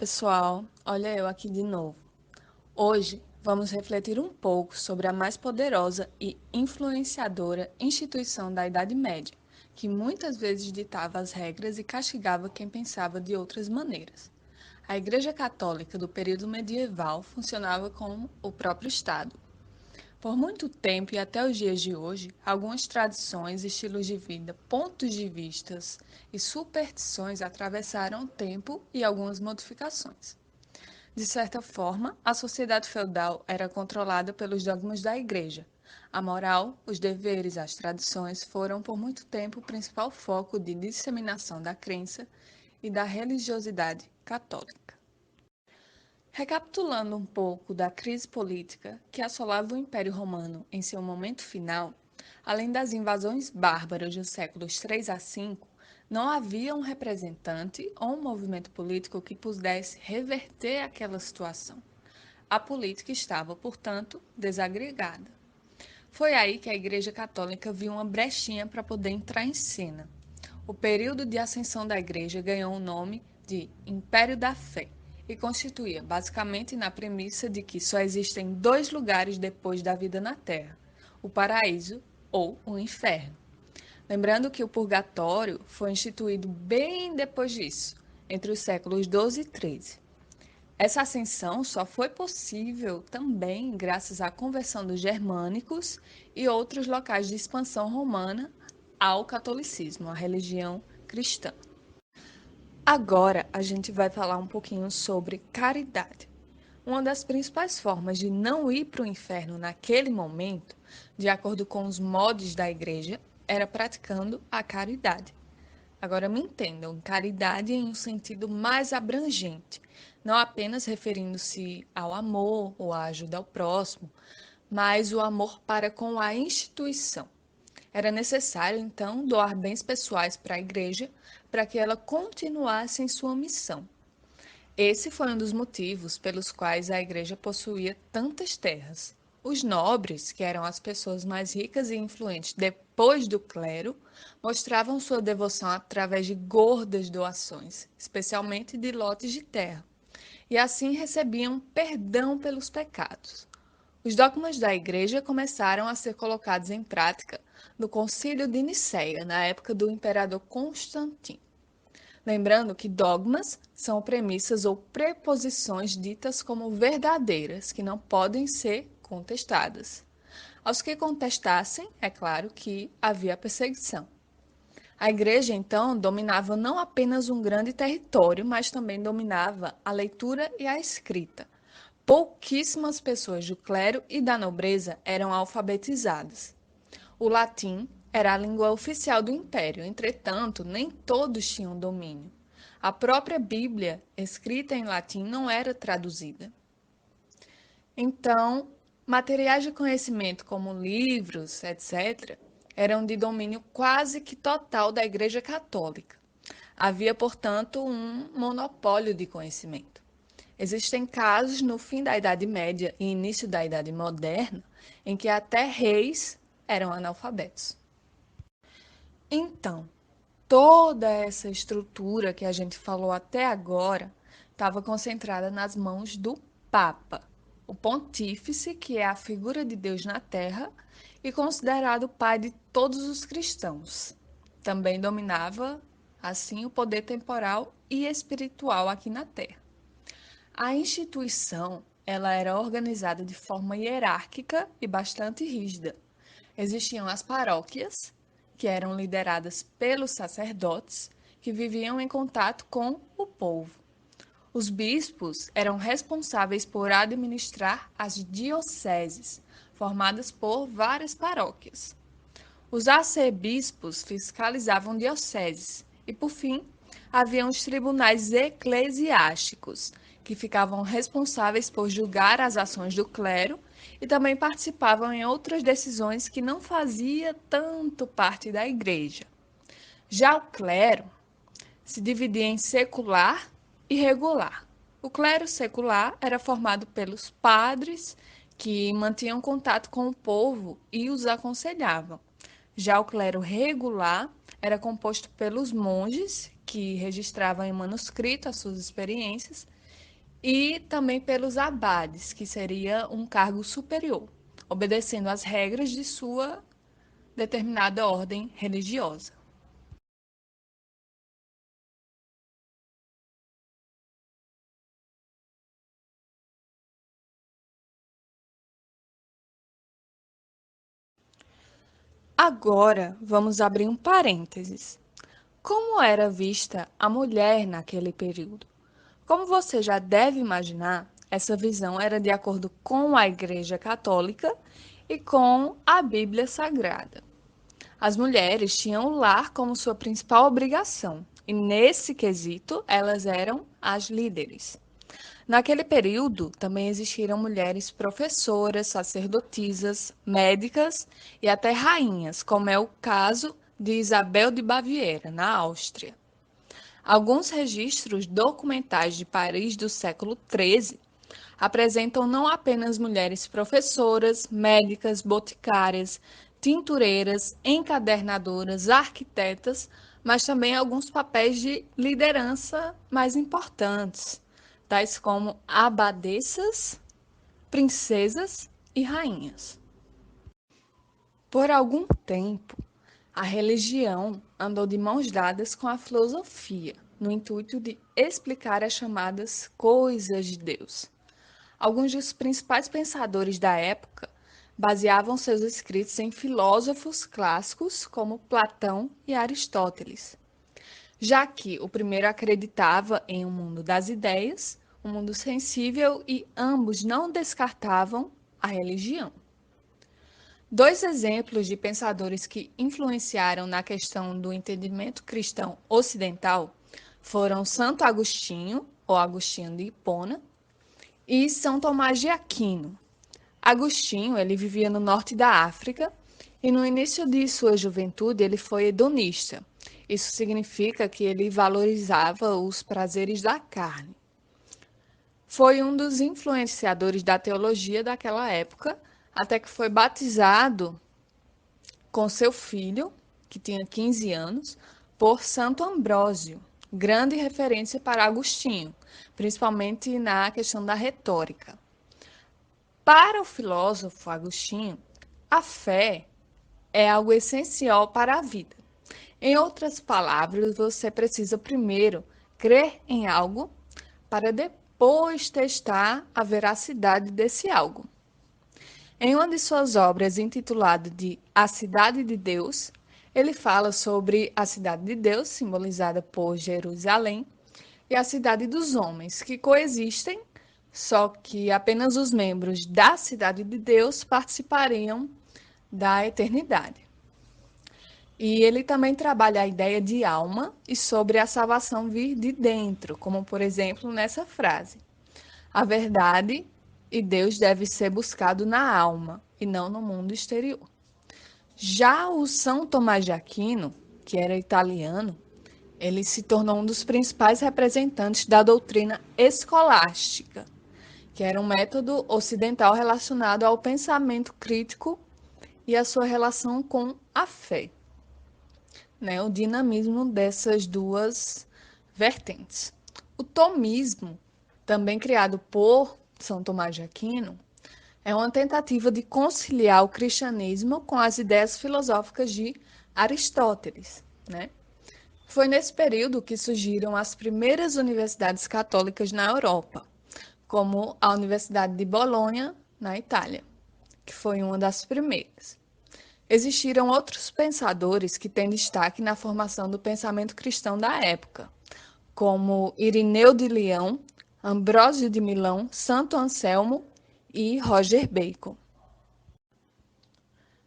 pessoal, olha eu aqui de novo. Hoje vamos refletir um pouco sobre a mais poderosa e influenciadora instituição da Idade Média, que muitas vezes ditava as regras e castigava quem pensava de outras maneiras. A Igreja Católica do período medieval funcionava como o próprio Estado. Por muito tempo e até os dias de hoje, algumas tradições, estilos de vida, pontos de vistas e superstições atravessaram o tempo e algumas modificações. De certa forma, a sociedade feudal era controlada pelos dogmas da Igreja. A moral, os deveres, as tradições foram por muito tempo o principal foco de disseminação da crença e da religiosidade católica. Recapitulando um pouco da crise política que assolava o Império Romano em seu momento final, além das invasões bárbaras dos séculos 3 a 5, não havia um representante ou um movimento político que pudesse reverter aquela situação. A política estava, portanto, desagregada. Foi aí que a Igreja Católica viu uma brechinha para poder entrar em cena. O período de ascensão da Igreja ganhou o nome de Império da Fé e constituía basicamente na premissa de que só existem dois lugares depois da vida na Terra: o paraíso ou o inferno. Lembrando que o purgatório foi instituído bem depois disso, entre os séculos 12 e 13. Essa ascensão só foi possível também graças à conversão dos germânicos e outros locais de expansão romana ao catolicismo, à religião cristã. Agora a gente vai falar um pouquinho sobre caridade. Uma das principais formas de não ir para o inferno naquele momento, de acordo com os modos da igreja, era praticando a caridade. Agora me entendam, caridade em um sentido mais abrangente, não apenas referindo-se ao amor ou à ajuda ao próximo, mas o amor para com a instituição. Era necessário, então, doar bens pessoais para a igreja para que ela continuasse em sua missão. Esse foi um dos motivos pelos quais a igreja possuía tantas terras. Os nobres, que eram as pessoas mais ricas e influentes depois do clero, mostravam sua devoção através de gordas doações, especialmente de lotes de terra, e assim recebiam perdão pelos pecados. Os dogmas da igreja começaram a ser colocados em prática no Concílio de Nicéia, na época do imperador Constantino. Lembrando que dogmas são premissas ou preposições ditas como verdadeiras, que não podem ser contestadas. Aos que contestassem, é claro que havia perseguição. A igreja, então, dominava não apenas um grande território, mas também dominava a leitura e a escrita. Pouquíssimas pessoas do clero e da nobreza eram alfabetizadas. O latim era a língua oficial do império, entretanto, nem todos tinham domínio. A própria Bíblia, escrita em latim, não era traduzida. Então, materiais de conhecimento como livros, etc., eram de domínio quase que total da Igreja Católica. Havia, portanto, um monopólio de conhecimento. Existem casos no fim da Idade Média e início da Idade Moderna em que até reis eram analfabetos. Então, toda essa estrutura que a gente falou até agora estava concentrada nas mãos do Papa, o pontífice, que é a figura de Deus na Terra e considerado o pai de todos os cristãos. Também dominava, assim, o poder temporal e espiritual aqui na Terra. A instituição, ela era organizada de forma hierárquica e bastante rígida. Existiam as paróquias, que eram lideradas pelos sacerdotes, que viviam em contato com o povo. Os bispos eram responsáveis por administrar as dioceses, formadas por várias paróquias. Os arcebispos fiscalizavam dioceses e, por fim, haviam os tribunais eclesiásticos, que ficavam responsáveis por julgar as ações do clero e também participavam em outras decisões que não fazia tanto parte da igreja. Já o clero se dividia em secular e regular. O clero secular era formado pelos padres, que mantinham contato com o povo e os aconselhavam. Já o clero regular era composto pelos monges, que registravam em manuscrito as suas experiências, e também pelos abades, que seria um cargo superior, obedecendo às regras de sua determinada ordem religiosa. Agora, vamos abrir um parênteses. Como era vista a mulher naquele período? Como você já deve imaginar, essa visão era de acordo com a Igreja Católica e com a Bíblia Sagrada. As mulheres tinham o lar como sua principal obrigação, e nesse quesito elas eram as líderes. Naquele período, também existiram mulheres professoras, sacerdotisas, médicas e até rainhas, como é o caso de Isabel de Baviera, na Áustria. Alguns registros documentais de Paris do século XIII apresentam não apenas mulheres professoras, médicas, boticárias, tintureiras, encadernadoras, arquitetas, mas também alguns papéis de liderança mais importantes, tais como abadesas, princesas e rainhas. Por algum tempo, a religião andou de mãos dadas com a filosofia, no intuito de explicar as chamadas coisas de Deus. Alguns dos principais pensadores da época baseavam seus escritos em filósofos clássicos como Platão e Aristóteles, já que o primeiro acreditava em um mundo das ideias, um mundo sensível e ambos não descartavam a religião. Dois exemplos de pensadores que influenciaram na questão do entendimento cristão ocidental foram Santo Agostinho, ou Agostinho de Hipona, e São Tomás de Aquino. Agostinho, ele vivia no norte da África e no início de sua juventude ele foi hedonista. Isso significa que ele valorizava os prazeres da carne. Foi um dos influenciadores da teologia daquela época, até que foi batizado com seu filho, que tinha 15 anos, por Santo Ambrósio, grande referência para Agostinho, principalmente na questão da retórica. Para o filósofo Agostinho, a fé é algo essencial para a vida. Em outras palavras, você precisa primeiro crer em algo para depois testar a veracidade desse algo. Em uma de suas obras, intitulada de A Cidade de Deus, ele fala sobre a cidade de Deus, simbolizada por Jerusalém, e a cidade dos homens, que coexistem, só que apenas os membros da cidade de Deus participariam da eternidade. E ele também trabalha a ideia de alma e sobre a salvação vir de dentro, como por exemplo nessa frase: a verdade e Deus deve ser buscado na alma e não no mundo exterior. Já o São Tomás de Aquino, que era italiano, ele se tornou um dos principais representantes da doutrina escolástica, que era um método ocidental relacionado ao pensamento crítico e a sua relação com a fé, né? O dinamismo dessas duas vertentes. O tomismo, também criado por São Tomás de Aquino, é uma tentativa de conciliar o cristianismo com as ideias filosóficas de Aristóteles, né? Foi nesse período que surgiram as primeiras universidades católicas na Europa, como a Universidade de Bolonha, na Itália, que foi uma das primeiras. Existiram outros pensadores que têm destaque na formação do pensamento cristão da época, como Irineu de Leão, Ambrósio de Milão, Santo Anselmo e Roger Bacon.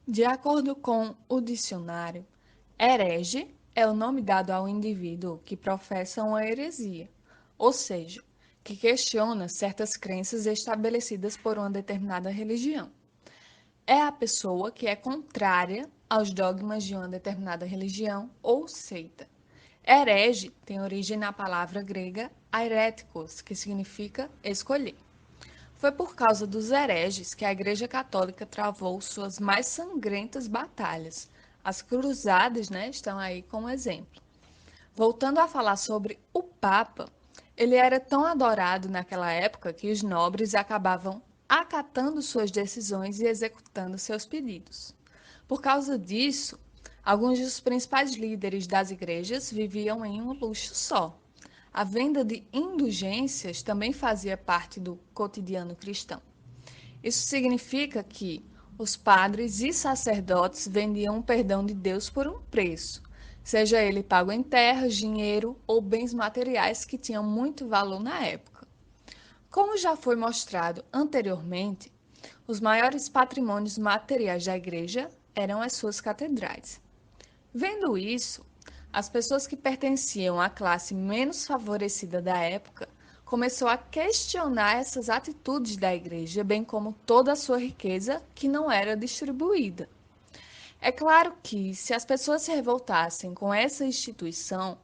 De acordo com o dicionário, herege é o nome dado ao indivíduo que professa uma heresia, ou seja, que questiona certas crenças estabelecidas por uma determinada religião. É a pessoa que é contrária aos dogmas de uma determinada religião ou seita. Herege tem origem na palavra grega airetikos, que significa escolher. Foi por causa dos hereges que a Igreja Católica travou suas mais sangrentas batalhas. As cruzadas, né, estão aí como exemplo. Voltando a falar sobre o Papa, Ele era tão adorado naquela época que os nobres acabavam acatando suas decisões e executando seus pedidos. Por causa disso, alguns dos principais líderes das igrejas viviam em um luxo só. A venda de indulgências também fazia parte do cotidiano cristão. Isso significa que os padres e sacerdotes vendiam o perdão de Deus por um preço, seja ele pago em terras, dinheiro ou bens materiais que tinham muito valor na época. Como já foi mostrado anteriormente, os maiores patrimônios materiais da igreja eram as suas catedrais. Vendo isso, as pessoas que pertenciam à classe menos favorecida da época começou a questionar essas atitudes da igreja, bem como toda a sua riqueza que não era distribuída. É claro que, se as pessoas se revoltassem com essa instituição,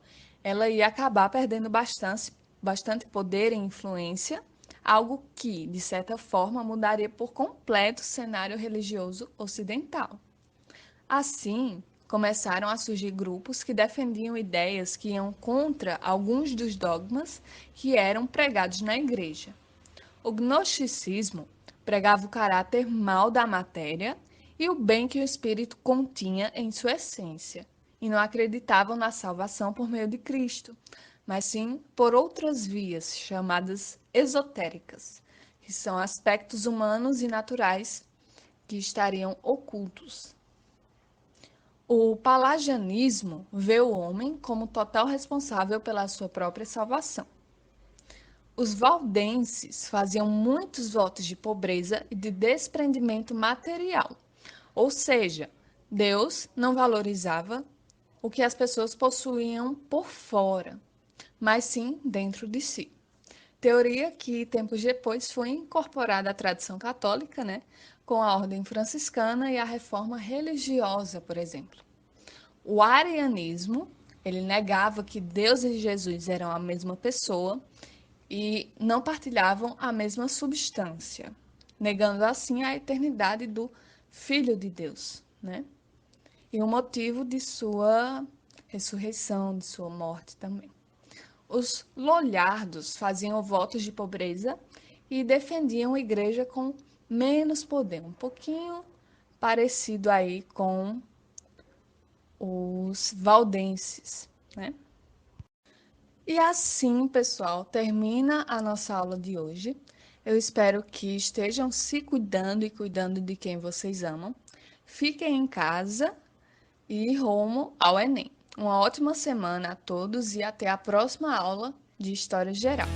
ela ia acabar perdendo bastante poder e influência, algo que, de certa forma, mudaria por completo o cenário religioso ocidental. Assim, começaram a surgir grupos que defendiam ideias que iam contra alguns dos dogmas que eram pregados na igreja. O gnosticismo pregava o caráter mal da matéria e o bem que o espírito continha em sua essência, e não acreditavam na salvação por meio de Cristo, mas sim por outras vias chamadas esotéricas, que são aspectos humanos e naturais que estariam ocultos. O pelagianismo vê o homem como total responsável pela sua própria salvação. Os valdenses faziam muitos votos de pobreza e de desprendimento material, ou seja, Deus não valorizava o que as pessoas possuíam por fora, mas sim dentro de si. Teoria que tempos depois foi incorporada à tradição católica, né, com a ordem franciscana e a reforma religiosa, por exemplo. O arianismo, ele negava que Deus e Jesus eram a mesma pessoa e não partilhavam a mesma substância, negando assim a eternidade do Filho de Deus, né? E o motivo de sua ressurreição, de sua morte também. Os lolhardos faziam votos de pobreza e defendiam a igreja com menos poder, um pouquinho parecido aí com os valdenses, né? E assim, pessoal, termina a nossa aula de hoje. Eu espero que estejam se cuidando e cuidando de quem vocês amam. Fiquem em casa e rumo ao Enem. Uma ótima semana a todos e até a próxima aula de História Geral.